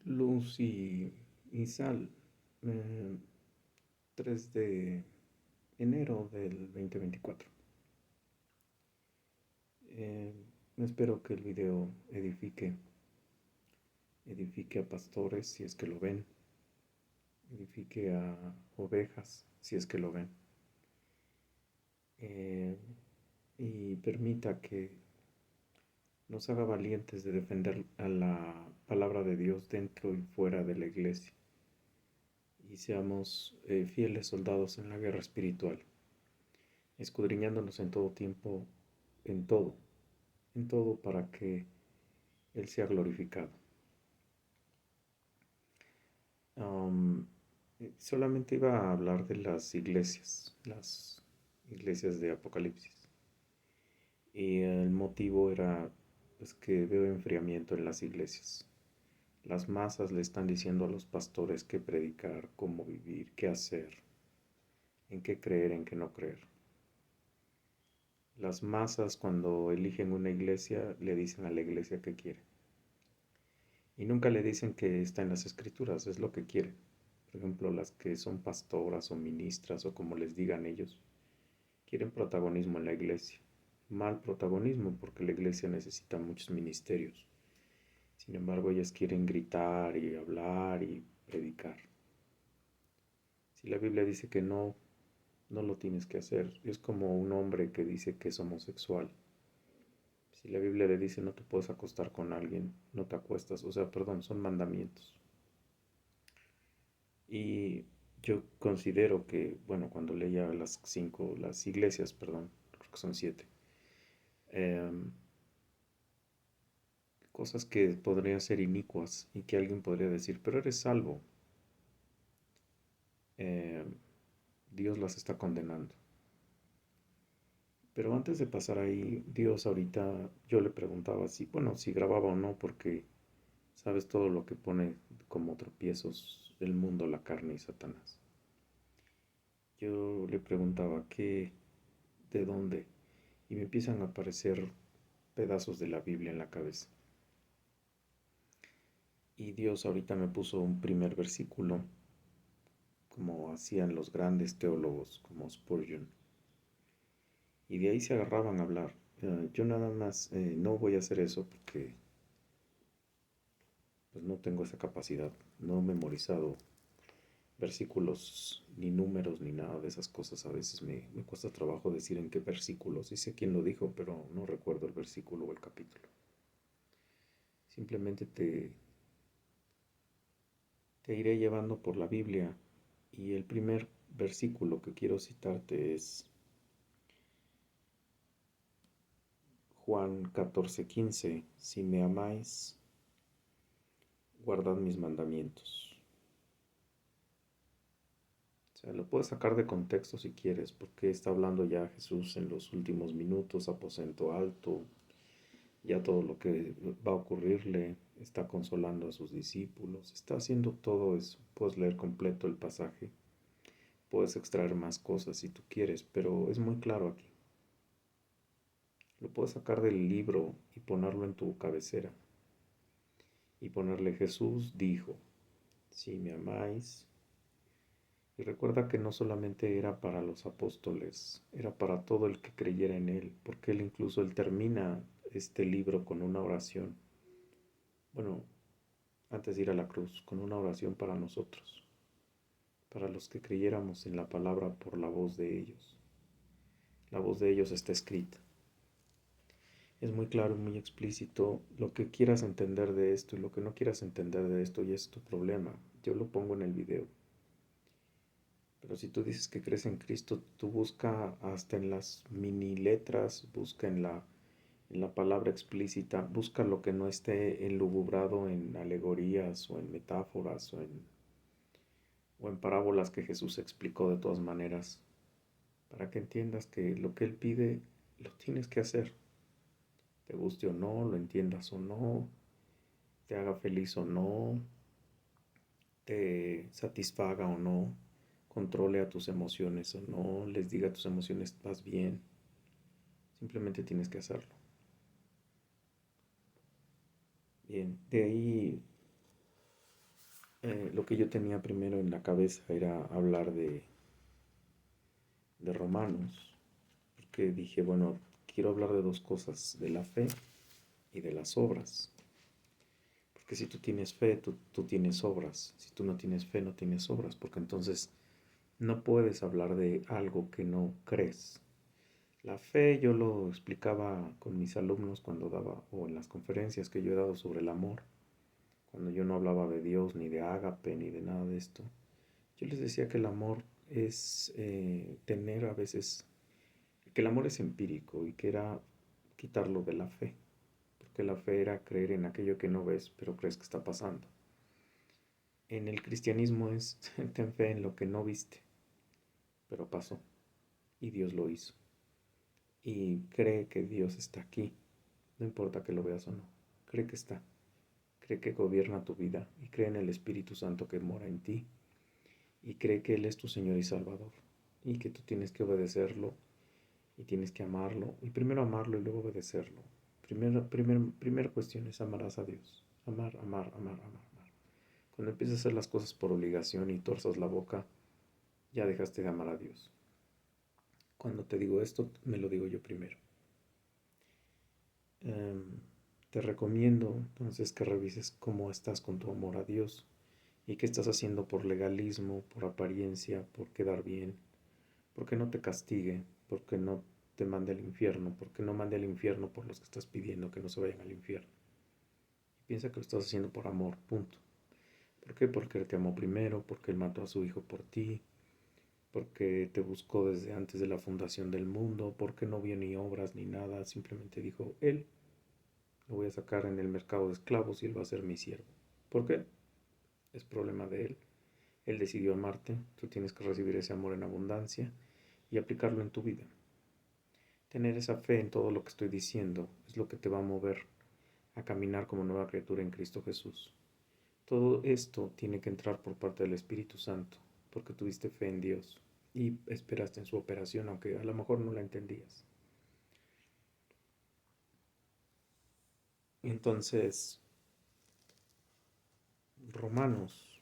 Luz y sal. eh, 3 de enero del 2024. Eh, Espero que el video edifique a pastores si es que lo ven, edifique a ovejas si es que lo ven, eh, y permita que nos haga valientes de defender a la palabra de Dios dentro y fuera de la iglesia y seamos fieles soldados en la guerra espiritual, escudriñándonos en todo tiempo, en todo, en todo para que Él sea glorificado. Um, Solamente iba a hablar de las iglesias de Apocalipsis. Y el motivo era pues, que veo enfriamiento en las iglesias. Las masas le están diciendo a los pastores qué predicar, cómo vivir, qué hacer, en qué creer, en qué no creer. Las masas cuando eligen una iglesia le dicen a la iglesia qué quiere. Y nunca le dicen que está en las escrituras, es lo que quiere. Por ejemplo, las que son pastoras o ministras o como les digan ellos, quieren protagonismo en la iglesia. Mal protagonismo porque la iglesia necesita muchos ministerios. Sin embargo, ellas quieren gritar y hablar y predicar. Si la Biblia dice que no, no lo tienes que hacer. Es como un hombre que dice que es homosexual. Si la Biblia le dice no te puedes acostar con alguien, no te acuestas. O sea, perdón, son mandamientos. Y yo considero que, bueno, cuando leía las iglesias, perdón, creo que son 7, em, cosas que podrían ser inicuas y que alguien podría decir, pero eres salvo, em, Dios las está condenando. Pero antes de pasar ahí, Dios ahorita, yo le preguntaba si, bueno, si grababa o no, porque sabes todo lo que pone como tropiezos el mundo, la carne y Satanás. Yo le preguntaba qué, de dónde, y me empiezan a aparecer pedazos de la Biblia en la cabeza. Y Dios ahorita me puso un primer versículo, como hacían los grandes teólogos, como Spurgeon. Y de ahí se agarraban a hablar. Yo nada más no voy a hacer eso porque pues no tengo esa capacidad. No he memorizado versículos, ni números, ni nada de esas cosas. A veces me cuesta trabajo decir en qué versículos. Sí sé quién lo dijo, pero no recuerdo el versículo o el capítulo. Simplemente te iré llevando por la Biblia y el primer versículo que quiero citarte es Juan 14:15. Si me amáis, guardad mis mandamientos. O sea, lo puedes sacar de contexto si quieres, porque está hablando ya Jesús en los últimos minutos, aposento alto, ya todo lo que va a ocurrirle, está consolando a sus discípulos, está haciendo todo eso. Puedes leer completo el pasaje, puedes extraer más cosas si tú quieres, pero es muy claro aquí. Lo puedes sacar del libro y ponerlo en tu cabecera y ponerle Jesús dijo, si me amáis. Y recuerda que no solamente era para los apóstoles, era para todo el que creyera en Él, porque Él termina este libro con una oración. Bueno, antes de ir a la cruz, con una oración para nosotros, para los que creyéramos en la palabra por la voz de ellos. La voz de ellos está escrita. Es muy claro, muy explícito lo que quieras entender de esto y lo que no quieras entender de esto y es tu problema. Yo lo pongo en el video. Pero si tú dices que crees en Cristo, tú busca hasta en las mini letras, busca en la palabra explícita, busca lo que no esté enlugubrado en alegorías o en metáforas o en parábolas que Jesús explicó de todas maneras, para que entiendas que lo que Él pide lo tienes que hacer. Te guste o no, lo entiendas o no, te haga feliz o no, te satisfaga o no, controle a tus emociones o no, les diga a tus emociones, estás bien. Simplemente tienes que hacerlo. Bien, de ahí lo que yo tenía primero en la cabeza era hablar de Romanos, porque dije, bueno, quiero hablar de dos cosas, de la fe y de las obras. Porque si tú tienes fe, tú tienes obras. Si tú no tienes fe, no tienes obras, porque entonces no puedes hablar de algo que no crees. La fe yo lo explicaba con mis alumnos cuando daba, o en las conferencias que yo he dado sobre el amor, cuando yo no hablaba de Dios, ni de ágape, ni de nada de esto. Yo les decía que el amor es tener a veces, que el amor es empírico y que era quitarlo de la fe, porque la fe era creer en aquello que no ves, pero crees que está pasando. En el cristianismo es ten fe en lo que no viste, pero pasó y Dios lo hizo. Y cree que Dios está aquí, no importa que lo veas o no, cree que está, cree que gobierna tu vida y cree en el Espíritu Santo que mora en ti y cree que Él es tu Señor y Salvador y que tú tienes que obedecerlo y tienes que amarlo y primero amarlo y luego obedecerlo. Primera cuestión es amarás a Dios, amar, amar, amar, amar, amar. Cuando empiezas a hacer las cosas por obligación y torzas la boca, ya dejaste de amar a Dios. Cuando te digo esto, me lo digo yo primero. Eh, Te recomiendo entonces que revises cómo estás con tu amor a Dios y qué estás haciendo por legalismo, por apariencia, por quedar bien, porque no te castigue, porque no te mande al infierno, porque no mande al infierno por los que estás pidiendo que no se vayan al infierno. Y piensa que lo estás haciendo por amor, punto. ¿Por qué? Porque Él te amó primero, porque Él mató a su Hijo por ti, porque te buscó desde antes de la fundación del mundo, porque no vio ni obras ni nada, simplemente dijo, Él lo voy a sacar en el mercado de esclavos y Él va a ser mi siervo. ¿Por qué? Es problema de Él. Él decidió amarte, tú tienes que recibir ese amor en abundancia y aplicarlo en tu vida. Tener esa fe en todo lo que estoy diciendo es lo que te va a mover a caminar como nueva criatura en Cristo Jesús. Todo esto tiene que entrar por parte del Espíritu Santo, porque tuviste fe en Dios y esperaste en su operación, aunque a lo mejor no la entendías. Entonces, Romanos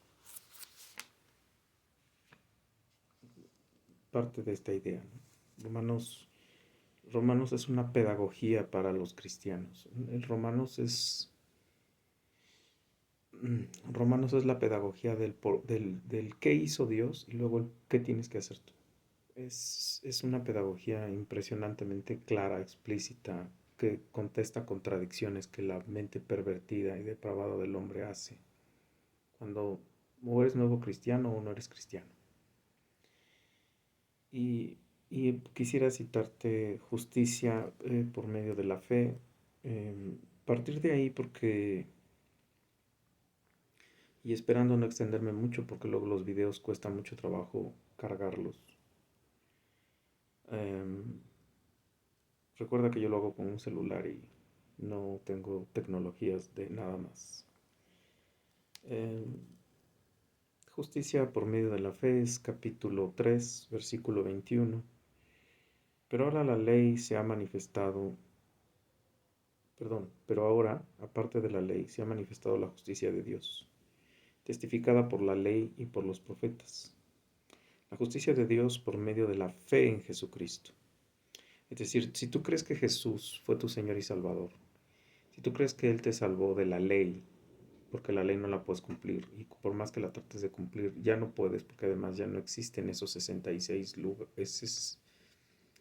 parte de esta idea, ¿no? Romanos es una pedagogía para los cristianos. Romanos es la pedagogía del qué hizo Dios y luego el qué tienes que hacer tú. Es una pedagogía impresionantemente clara, explícita, que contesta contradicciones que la mente pervertida y depravada del hombre hace. Cuando o eres nuevo cristiano o no eres cristiano. Y, y quisiera citarte justicia por medio de la fe. Partir de ahí porque, y esperando no extenderme mucho porque luego los videos cuesta mucho trabajo cargarlos. Em, Recuerda que yo lo hago con un celular y no tengo tecnologías de nada más. Em, Justicia por medio de la fe es capítulo 3, versículo 21. Pero ahora la ley se ha manifestado, perdón, pero ahora, aparte de la ley, se ha manifestado la justicia de Dios, testificada por la ley y por los profetas. La justicia de Dios por medio de la fe en Jesucristo. Es decir, si tú crees que Jesús fue tu Señor y Salvador, si tú crees que Él te salvó de la ley, porque la ley no la puedes cumplir, y por más que la trates de cumplir, ya no puedes, porque además ya no existen esos 66 lugares,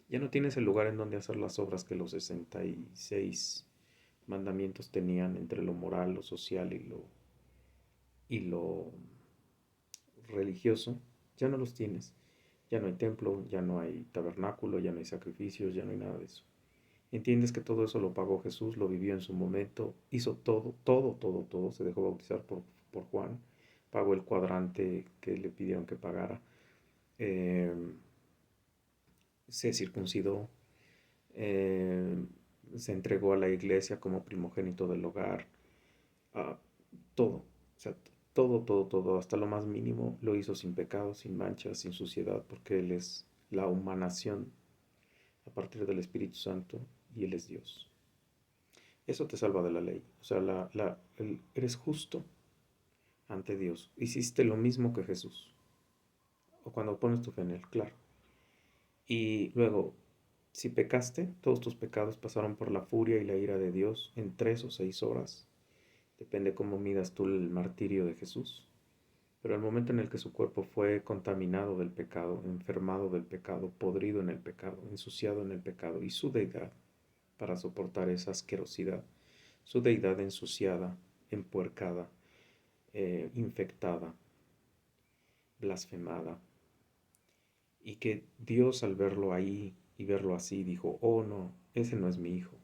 ya no tienes el lugar en donde hacer las obras que los 66 mandamientos tenían entre lo moral, lo social y lo religioso, ya no los tienes. Ya no hay templo, ya no hay tabernáculo, ya no hay sacrificios, ya no hay nada de eso. Entiendes que todo eso lo pagó Jesús, lo vivió en su momento, hizo todo, todo, todo, todo, se dejó bautizar por Juan, pagó el cuadrante que le pidieron que pagara, eh, se circuncidó, eh, se entregó a la iglesia como primogénito del hogar, uh, todo, o sea, todo, todo, todo, hasta lo más mínimo lo hizo sin pecado, sin mancha, sin suciedad, porque Él es la humanación a partir del Espíritu Santo y Él es Dios. Eso te salva de la ley. O sea, eres justo ante Dios. Hiciste lo mismo que Jesús. O cuando pones tu fe en Él, claro. Y luego, si pecaste, todos tus pecados pasaron por la furia y la ira de Dios en 3 o 6 horas. Depende cómo midas tú el martirio de Jesús. Pero el momento en el que su cuerpo fue contaminado del pecado, enfermado del pecado, podrido en el pecado, ensuciado en el pecado, y su deidad, para soportar esa asquerosidad, su deidad ensuciada, empuercada, infectada, blasfemada, y que Dios al verlo ahí y verlo así dijo, oh no, ese no es mi hijo,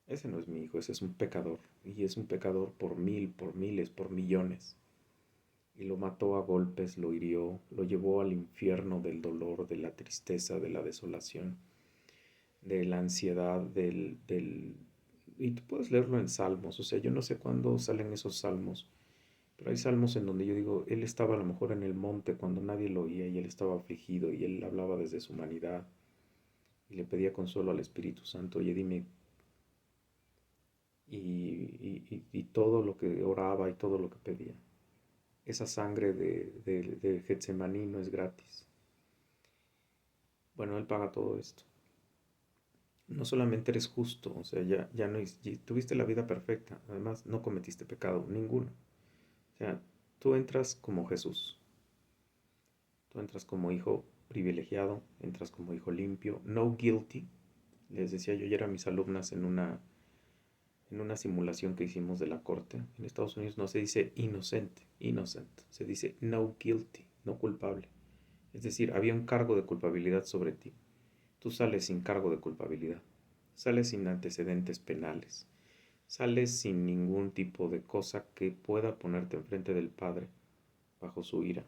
ese no es mi hijo, ese es un pecador, y es un pecador por mil, por miles, por millones. Y lo mató a golpes, lo hirió, lo llevó al infierno del dolor, de la tristeza, de la desolación, de la ansiedad, Y tú puedes leerlo en salmos, o sea, yo no sé cuándo salen esos salmos, pero hay salmos en donde yo digo, él estaba a lo mejor en el monte cuando nadie lo oía y él estaba afligido y él hablaba desde su humanidad y le pedía consuelo al Espíritu Santo, oye, dime, y todo lo que oraba y todo lo que pedía. Esa sangre de Getsemaní no es gratis. Bueno, Él paga todo esto. No solamente eres justo, o sea, ya no tuviste la vida perfecta, además no cometiste pecado, ninguno. O sea, tú entras como Jesús, tú entras como hijo privilegiado, entras como hijo limpio, no guilty. Les decía yo ayer a mis alumnas en una simulación que hicimos de la corte. En Estados Unidos no se dice inocente, innocent, se dice no guilty, no culpable. Es decir, había un cargo de culpabilidad sobre ti. Tú sales sin cargo de culpabilidad, sales sin antecedentes penales, sales sin ningún tipo de cosa que pueda ponerte enfrente del Padre bajo su ira.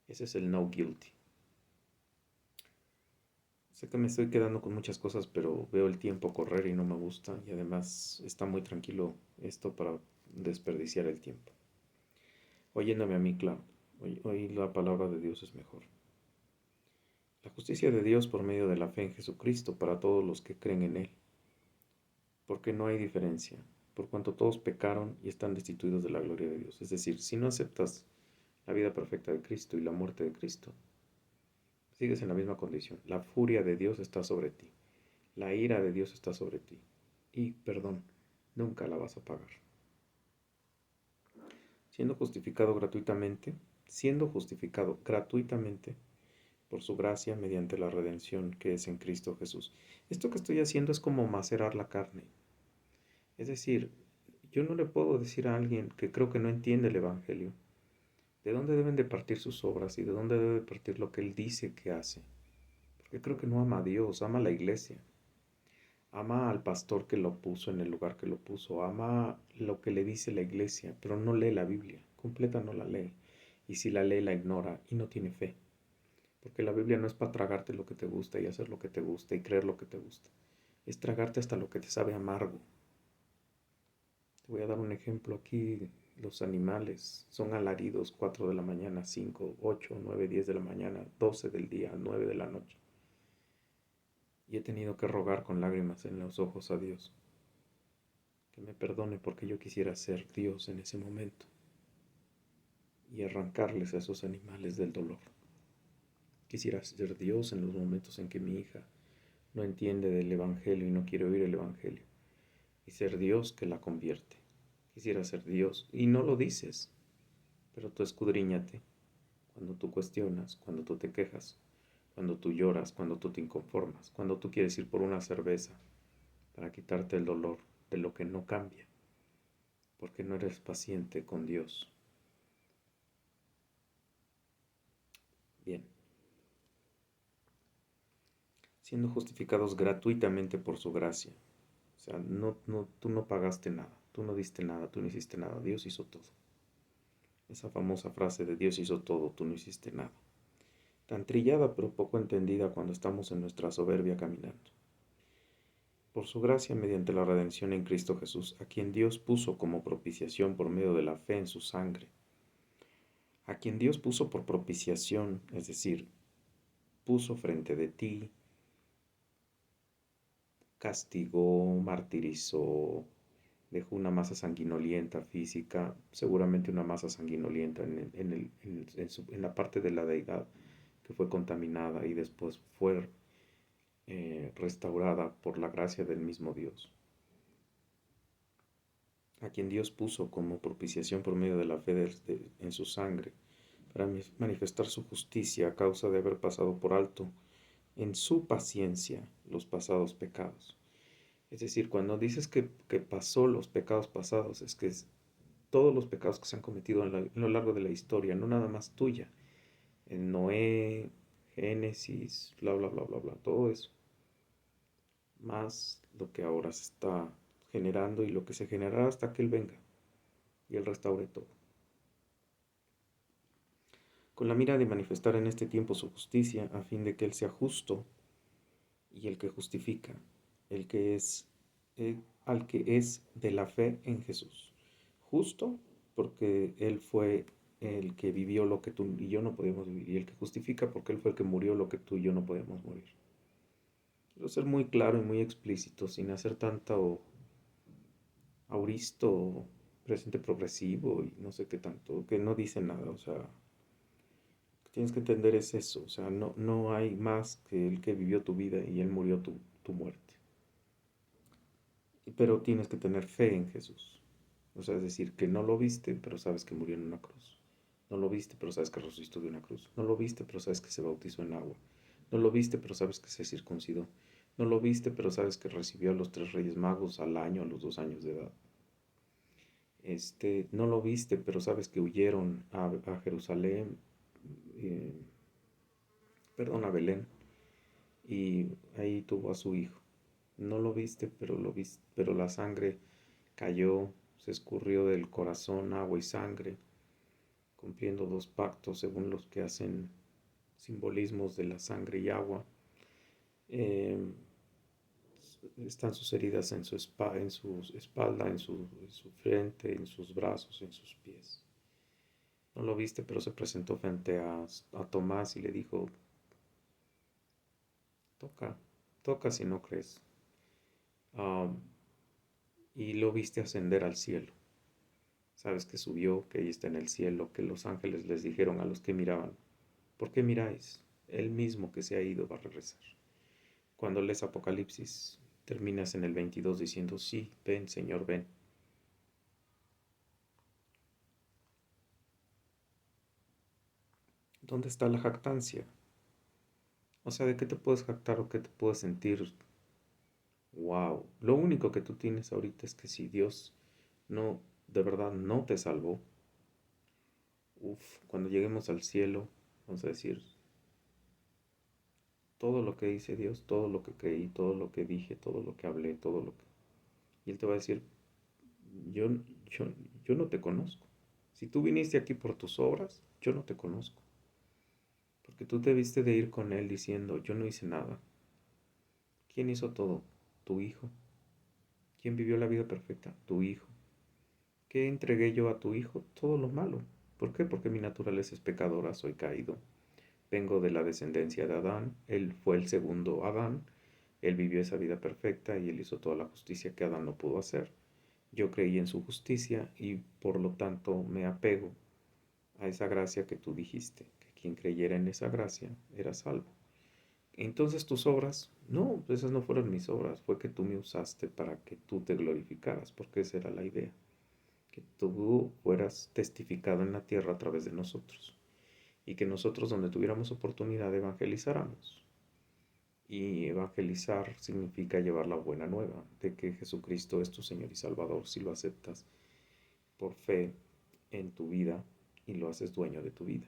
Ese es el no guilty. Sé que me estoy quedando con muchas cosas, pero veo el tiempo correr y no me gusta, y además está muy tranquilo esto para desperdiciar el tiempo. Oyéndome a mí, claro, hoy la palabra de Dios es mejor. La justicia de Dios por medio de la fe en Jesucristo para todos los que creen en Él, porque no hay diferencia, por cuanto todos pecaron y están destituidos de la gloria de Dios. Es decir, si no aceptas la vida perfecta de Cristo y la muerte de Cristo, sigues en la misma condición. La furia de Dios está sobre ti, la ira de Dios está sobre ti, y, perdón, nunca la vas a pagar. Siendo justificado gratuitamente por su gracia mediante la redención que es en Cristo Jesús. Esto que estoy haciendo es como macerar la carne. Es decir, yo no le puedo decir a alguien que creo que no entiende el Evangelio de dónde deben de partir sus obras y de dónde debe partir lo que Él dice que hace. Porque creo que no ama a Dios, ama a la iglesia. Ama al pastor que lo puso en el lugar que lo puso. Ama lo que le dice la iglesia, pero no lee la Biblia. Completa no la lee. Y si la lee, la ignora y no tiene fe. Porque la Biblia no es para tragarte lo que te gusta y hacer lo que te gusta y creer lo que te gusta. Es tragarte hasta lo que te sabe amargo. Te voy a dar un ejemplo aquí. Los animales son alaridos 4 de la mañana, 5, 8, 9, 10 de la mañana, 12 del día, 9 de la noche. Y he tenido que rogar con lágrimas en los ojos a Dios que me perdone porque yo quisiera ser Dios en ese momento y arrancarles a esos animales del dolor. Quisiera ser Dios en los momentos en que mi hija no entiende del Evangelio y no quiere oír el Evangelio, y ser Dios que la convierte. Quisiera ser Dios y no lo dices, pero tú escudriñate cuando tú cuestionas, cuando tú te quejas, cuando tú lloras, cuando tú te inconformas, cuando tú quieres ir por una cerveza para quitarte el dolor de lo que no cambia, porque no eres paciente con Dios. Bien. Siendo justificados gratuitamente por su gracia. O sea, tú no pagaste nada, tú no diste nada, tú no hiciste nada, Dios hizo todo. Esa famosa frase de Dios hizo todo, tú no hiciste nada. Tan trillada pero poco entendida cuando estamos en nuestra soberbia caminando. Por su gracia mediante la redención en Cristo Jesús, a quien Dios puso como propiciación por medio de la fe en su sangre. A quien Dios puso por propiciación, es decir, puso frente de ti, castigó, martirizó, dejó una masa sanguinolienta física, seguramente una masa sanguinolienta en la parte de la deidad que fue contaminada y después fue restaurada por la gracia del mismo Dios, a quien Dios puso como propiciación por medio de la fe en su sangre, para manifestar su justicia a causa de haber pasado por alto en su paciencia los pasados pecados. Es decir, cuando dices que pasó los pecados pasados, es que es todos los pecados que se han cometido en lo largo de la historia, no nada más tuya, en Noé, Génesis, bla, bla, bla, bla, bla, todo eso, más lo que ahora se está generando y lo que se generará hasta que Él venga y Él restaure todo. Con la mira de manifestar en este tiempo su justicia, a fin de que Él sea justo y el que justifica, el que es, al que es de la fe en Jesús. Justo porque Él fue el que vivió lo que tú y yo no podíamos vivir, y el que justifica porque Él fue el que murió lo que tú y yo no podíamos morir. Quiero ser muy claro y muy explícito, sin hacer tanto auristo, presente progresivo y no sé qué tanto, que no dice nada, o sea, lo que tienes que entender es eso, o sea, no hay más que el que vivió tu vida y Él murió tu muerte. Pero tienes que tener fe en Jesús. O sea, es decir, que no lo viste, pero sabes que murió en una cruz. No lo viste, pero sabes que resucitó de una cruz. No lo viste, pero sabes que se bautizó en agua. No lo viste, pero sabes que se circuncidó. No lo viste, pero sabes que recibió a los 3 Reyes Magos al año, a los 2 años de edad. No lo viste, pero sabes que huyeron a Jerusalén, eh, perdón, a Belén, y ahí tuvo a su hijo. No lo viste, pero la sangre cayó, se escurrió del corazón agua y sangre, cumpliendo 2 pactos según los que hacen simbolismos de la sangre y agua. Eh, Están sus heridas en su espalda, en su frente, en sus brazos, en sus pies. No lo viste, pero se presentó frente a Tomás y le dijo, toca, toca si no crees. Um, y lo viste ascender al cielo. Sabes que subió, que ahí está en el cielo, que los ángeles les dijeron a los que miraban, ¿por qué miráis? Él mismo que se ha ido va a regresar. Cuando lees Apocalipsis, terminas en el 22 diciendo, sí, ven, Señor, ven. ¿Dónde está la jactancia? O sea, ¿de qué te puedes jactar o qué te puedes sentir? Wow, lo único que tú tienes ahorita es que si Dios no, de verdad no te salvó, cuando lleguemos al cielo, vamos a decir, todo lo que dice Dios, todo lo que creí, todo lo que dije, todo lo que hablé, todo lo que... Y Él te va a decir, yo, yo, yo no te conozco. Si tú viniste aquí por tus obras, yo no te conozco. Porque tú debiste de ir con Él diciendo, yo no hice nada. ¿Quién hizo todo? Tu hijo. ¿Quién vivió la vida perfecta? Tu hijo. ¿Qué entregué yo a tu hijo? Todo lo malo. ¿Por qué? Porque mi naturaleza es pecadora, soy caído. Vengo de la descendencia de Adán, él fue el segundo Adán, él vivió esa vida perfecta y él hizo toda la justicia que Adán no pudo hacer. Yo creí en su justicia y por lo tanto me apego a esa gracia que tú dijiste, que quien creyera en esa gracia era salvo. Entonces tus obras, no, esas no fueron mis obras, fue que tú me usaste para que tú te glorificaras, porque esa era la idea, que tú fueras testificado en la tierra a través de nosotros y que nosotros donde tuviéramos oportunidad evangelizáramos. Y evangelizar significa llevar la buena nueva de que Jesucristo es tu Señor y Salvador si lo aceptas por fe en tu vida y lo haces dueño de tu vida.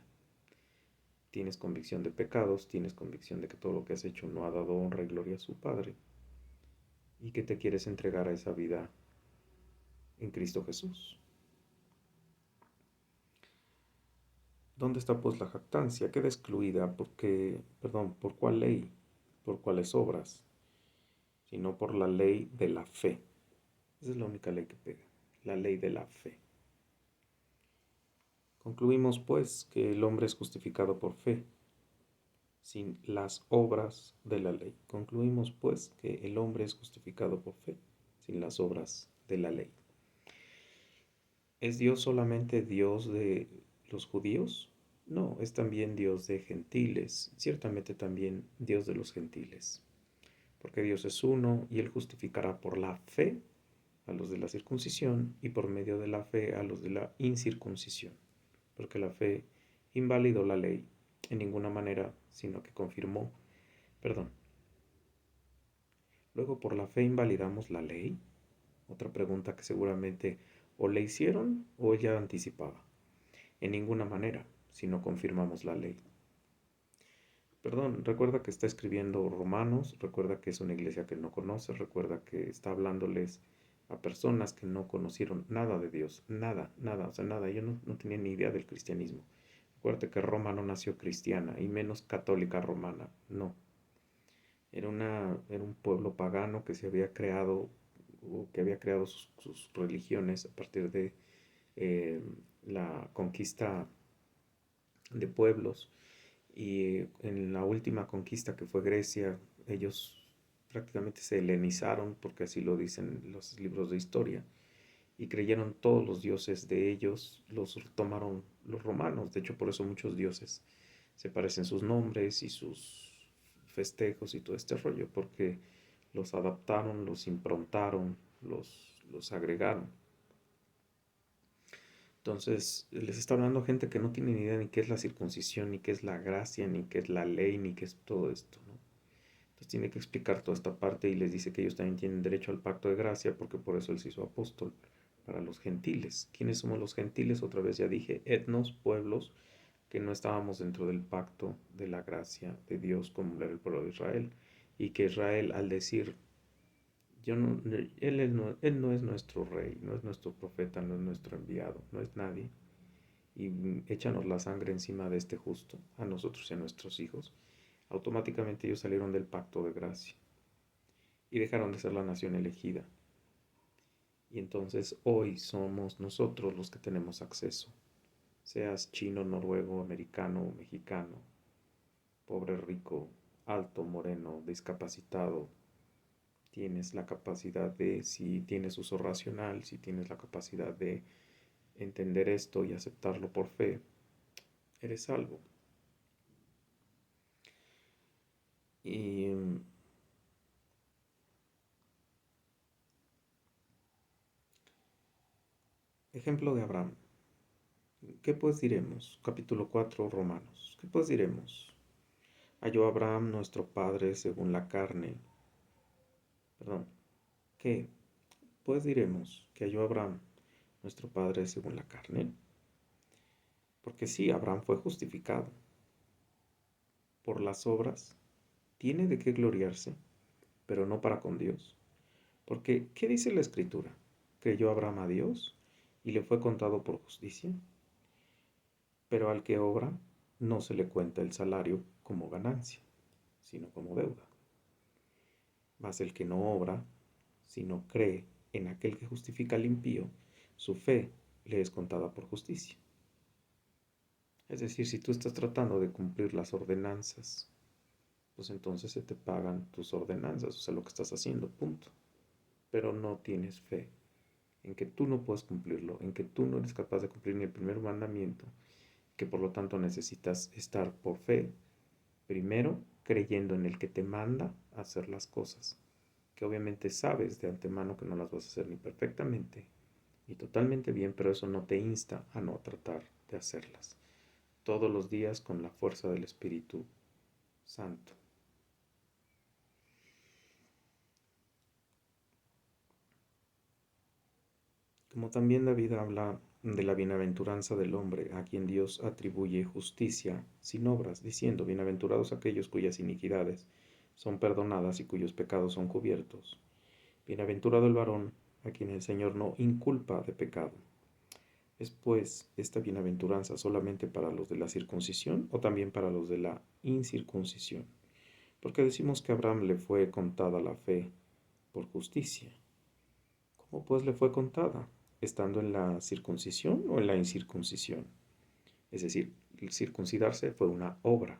Tienes convicción de pecados, tienes convicción de que todo lo que has hecho no ha dado honra y gloria a su Padre y que te quieres entregar a esa vida en Cristo Jesús. ¿Dónde está pues la jactancia? Queda excluida porque, perdón, ¿por cuál ley? ¿Por cuáles obras? Sino por la ley de la fe. Esa es la única ley que pega, la ley de la fe. Concluimos pues que el hombre es justificado por fe, sin las obras de la ley. Concluimos pues que el hombre es justificado por fe, sin las obras de la ley. ¿Es Dios solamente Dios de los judíos? No, es también Dios de gentiles, ciertamente también Dios de los gentiles, porque Dios es uno y Él justificará por la fe a los de la circuncisión y por medio de la fe a los de la incircuncisión, porque la fe invalidó la ley en ninguna manera, sino que confirmó, perdón, luego por la fe invalidamos la ley, otra pregunta que seguramente o le hicieron o ella anticipaba. En ninguna manera, si no confirmamos la ley. Perdón, recuerda que está escribiendo Romanos, recuerda que es una iglesia que no conoce, recuerda que está hablándoles a personas que no conocieron nada de Dios, nada, nada, o sea, nada, yo no tenía ni idea del cristianismo. Acuérdate que Roma no nació cristiana y menos católica romana, no. Era un pueblo pagano que se había creado, o que había creado sus religiones a partir de eh, la conquista de pueblos. Y en la última conquista que fue Grecia, ellos prácticamente se helenizaron, porque así lo dicen los libros de historia, y creyeron todos los dioses de ellos, los tomaron los romanos. De hecho, por eso muchos dioses se parecen sus nombres y sus festejos y todo este rollo, porque los adaptaron, los improntaron, los agregaron. Entonces, les está hablando gente que no tiene ni idea ni qué es la circuncisión, ni qué es la gracia, ni qué es la ley, ni qué es todo esto, ¿no? Entonces tiene que explicar toda esta parte y les dice que ellos también tienen derecho al pacto de gracia porque por eso él se hizo apóstol para los gentiles. ¿Quiénes somos los gentiles? Otra vez ya dije, etnos, pueblos, que no estábamos dentro del pacto de la gracia de Dios como era el pueblo de Israel. Y que Israel al decir, yo no, él no es nuestro rey, no es nuestro profeta, no es nuestro enviado, no es nadie y échanos la sangre encima de este justo, a nosotros y a nuestros hijos, automáticamente ellos salieron del pacto de gracia y dejaron de ser la nación elegida. Y entonces hoy somos nosotros los que tenemos acceso, seas chino, noruego, americano, mexicano, pobre, rico, alto, moreno, discapacitado, tienes la capacidad de, si tienes uso racional, si tienes la capacidad de entender esto y aceptarlo por fe, eres salvo. Y ejemplo de Abraham. ¿Qué pues diremos? Capítulo 4, Romanos. ¿Qué pues diremos? Halló Abraham nuestro padre según la carne. Perdón. ¿Qué pues diremos? Que halló Abraham nuestro padre según la carne. Porque sí, Abraham fue justificado por las obras. Tiene de qué gloriarse, pero no para con Dios. Porque, ¿qué dice la Escritura? Creyó Abraham a Dios y le fue contado por justicia. Pero al que obra, no se le cuenta el salario como ganancia, sino como deuda. Mas el que no obra, sino cree en aquel que justifica al impío, su fe le es contada por justicia. Es decir, si tú estás tratando de cumplir las ordenanzas, pues entonces se te pagan tus ordenanzas, o sea, lo que estás haciendo, punto. Pero no tienes fe en que tú no puedes cumplirlo, en que tú no eres capaz de cumplir ni el primer mandamiento, que por lo tanto necesitas estar por fe, primero creyendo en el que te manda a hacer las cosas, que obviamente sabes de antemano que no las vas a hacer ni perfectamente ni totalmente bien, pero eso no te insta a no tratar de hacerlas todos los días con la fuerza del Espíritu Santo. Como también David habla de la bienaventuranza del hombre a quien Dios atribuye justicia sin obras, diciendo, bienaventurados aquellos cuyas iniquidades son perdonadas y cuyos pecados son cubiertos. Bienaventurado el varón a quien el Señor no inculpa de pecado. ¿Es pues esta bienaventuranza solamente para los de la circuncisión o también para los de la incircuncisión? Porque decimos que a Abraham le fue contada la fe por justicia. ¿Cómo pues le fue contada? ¿Estando en la circuncisión o en la incircuncisión? Es decir, el circuncidarse fue una obra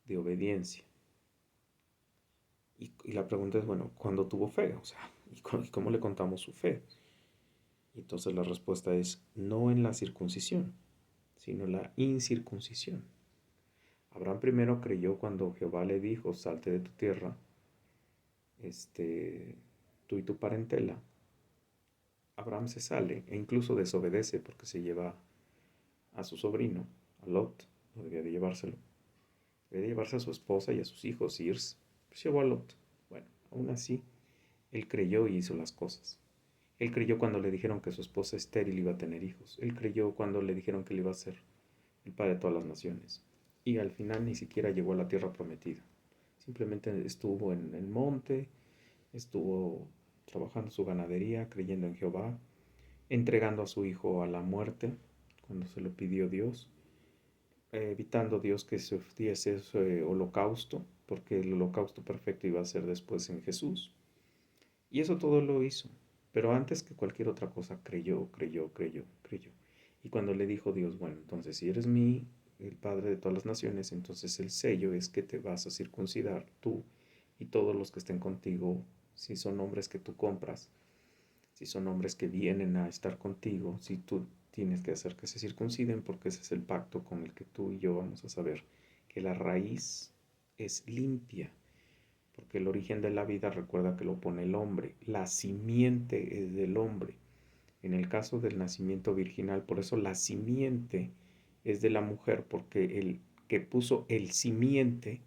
de obediencia. Y la pregunta es, bueno, ¿cuándo tuvo fe? O sea, ¿y cómo le contamos su fe? Y entonces la respuesta es no en la circuncisión, sino en la incircuncisión. Abraham primero creyó cuando Jehová le dijo, salte de tu tierra, tú y tu parentela. Abraham se sale e incluso desobedece porque se lleva a su sobrino, a Lot, no debía de llevárselo. Debía de llevarse a su esposa y a sus hijos, y irse. Pues llevó a Lot. Bueno, aún así, él creyó y hizo las cosas. Él creyó cuando le dijeron que su esposa estéril iba a tener hijos. Él creyó cuando le dijeron que él iba a ser el padre de todas las naciones. Y al final ni siquiera llegó a la tierra prometida. Simplemente estuvo en el monte, estuvo trabajando su ganadería, creyendo en Jehová, entregando a su hijo a la muerte cuando se lo pidió Dios, evitando Dios que se diese ese holocausto, porque el holocausto perfecto iba a ser después en Jesús. Y eso todo lo hizo. Pero antes que cualquier otra cosa, creyó, creyó, creyó, creyó. Y cuando le dijo Dios, bueno, entonces si eres el Padre de todas las naciones, entonces el sello es que te vas a circuncidar tú y todos los que estén contigo, si son hombres que tú compras, si son hombres que vienen a estar contigo, si tú tienes que hacer que se circunciden, porque ese es el pacto con el que tú y yo vamos a saber que la raíz es limpia, porque el origen de la vida recuerda que lo pone el hombre, la simiente es del hombre. En el caso del nacimiento virginal, por eso la simiente es de la mujer, porque el que puso el simiente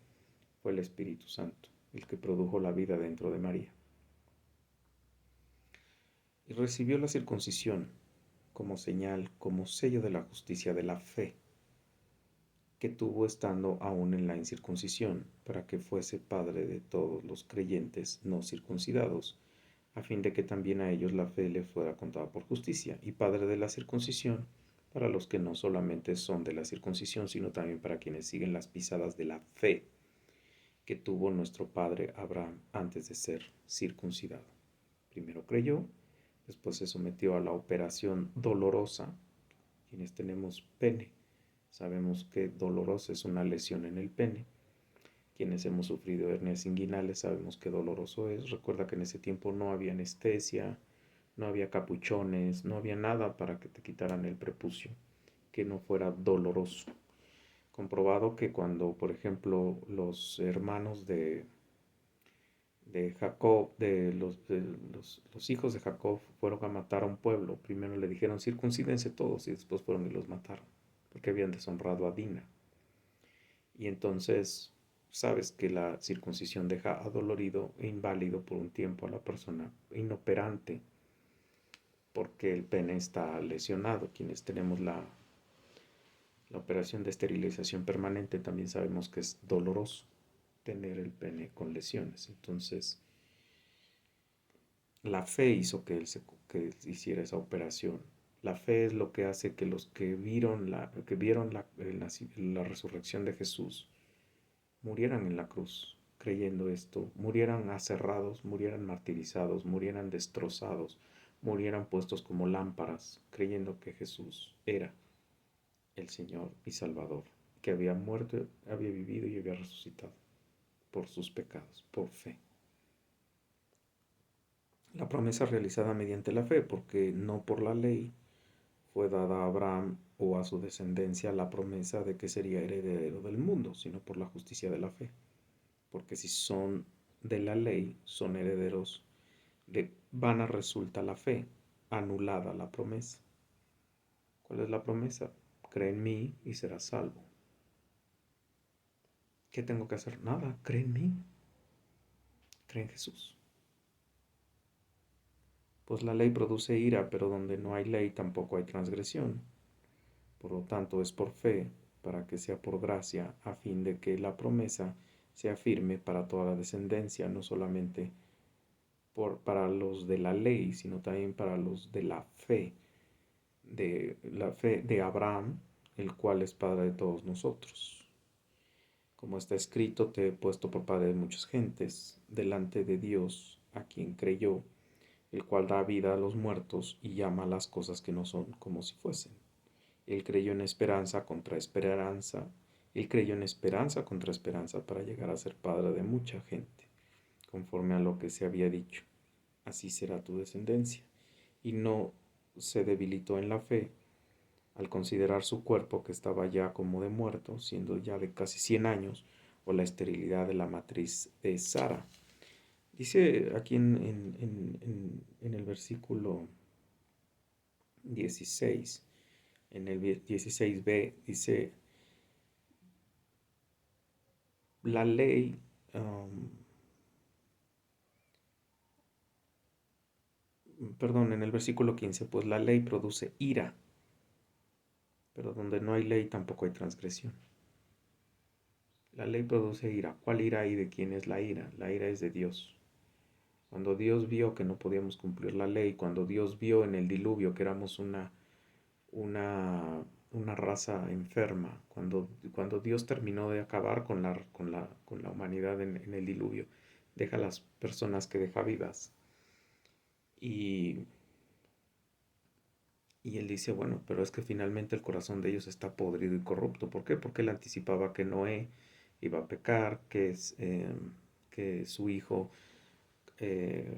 fue el Espíritu Santo, el que produjo la vida dentro de María. Y recibió la circuncisión como señal, como sello de la justicia de la fe que tuvo estando aún en la incircuncisión, para que fuese padre de todos los creyentes no circuncidados, a fin de que también a ellos la fe le fuera contada por justicia, y padre de la circuncisión, para los que no solamente son de la circuncisión, sino también para quienes siguen las pisadas de la fe que tuvo nuestro padre Abraham antes de ser circuncidado. Primero creyó, después se sometió a la operación dolorosa. Quienes tenemos pene, sabemos que dolorosa es una lesión en el pene. Quienes hemos sufrido hernias inguinales sabemos qué doloroso es. Recuerda que en ese tiempo no había anestesia, no había capuchones, no había nada para que te quitaran el prepucio que no fuera doloroso. Comprobado que cuando, por ejemplo, los hermanos de Jacob, los hijos de Jacob fueron a matar a un pueblo, primero le dijeron circuncídense todos y después fueron y los mataron, porque habían deshonrado a Dina. Y entonces sabes que la circuncisión deja adolorido e inválido por un tiempo a la persona inoperante, porque el pene está lesionado. Quienes tenemos la operación de esterilización permanente también sabemos que es doloroso tener el pene con lesiones. Entonces, la fe hizo que hiciera esa operación. La fe es lo que hace que los que vieron la resurrección de Jesús murieran en la cruz, creyendo esto, murieran aserrados, murieran martirizados, murieran destrozados, murieran puestos como lámparas, creyendo que Jesús era el Señor y Salvador, que había muerto, había vivido y había resucitado por sus pecados, por fe. La promesa realizada mediante la fe, porque no por la ley fue dada a Abraham o a su descendencia la promesa de que sería heredero del mundo, sino por la justicia de la fe. Porque si son de la ley, son herederos de vana resulta la fe, anulada la promesa. ¿Cuál es la promesa? Cree en mí y serás salvo. ¿Qué tengo que hacer? Nada, cree en mí, cree en Jesús. Pues la ley produce ira, pero donde no hay ley tampoco hay transgresión. Por lo tanto, es por fe, para que sea por gracia, a fin de que la promesa sea firme para toda la descendencia, no solamente para los de la ley, sino también para los de la fe de Abraham, el cual es padre de todos nosotros. Como está escrito, te he puesto por padre de muchas gentes, delante de Dios, a quien creyó, el cual da vida a los muertos y llama las cosas que no son como si fuesen. Él creyó en esperanza contra esperanza. Él creyó en esperanza contra esperanza para llegar a ser padre de mucha gente, conforme a lo que se había dicho. Así será tu descendencia. Y no se debilitó en la fe al considerar su cuerpo que estaba ya como de muerto, siendo ya de casi 100 años, o la esterilidad de la matriz de Sara. Dice aquí en el versículo 16, en el 16b, dice, la ley, perdón, en el versículo 15, pues la ley produce ira, pero donde no hay ley tampoco hay transgresión. La ley produce ira. ¿Cuál ira y de quién es la ira? La ira es de Dios. Cuando Dios vio que no podíamos cumplir la ley, cuando Dios vio en el diluvio que éramos una, una raza enferma, cuando Dios terminó de acabar con la humanidad en el diluvio, deja a las personas que deja vivas. Y, y él dice, bueno, pero es que finalmente el corazón de ellos está podrido y corrupto. ¿Por qué? Porque él anticipaba que Noé iba a pecar, que su hijo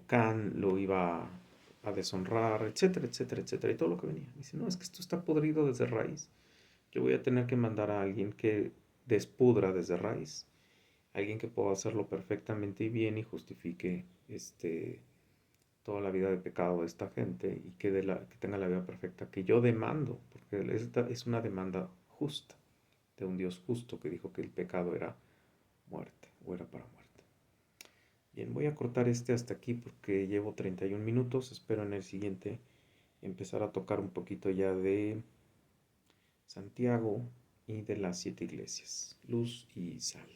Can lo iba a deshonrar, etcétera, etcétera, etcétera, y todo lo que venía. Dice, no, es que esto está podrido desde raíz. Yo voy a tener que mandar a alguien que despudra desde raíz, alguien que pueda hacerlo perfectamente y bien y justifique toda la vida de pecado de esta gente y que tenga la vida perfecta que yo demando, porque esta es una demanda justa de un Dios justo que dijo que el pecado era muerte o era para muerte. Bien, voy a cortar hasta aquí porque llevo 31 minutos. Espero en el siguiente empezar a tocar un poquito ya de Santiago y de las 7 iglesias, luz y sal.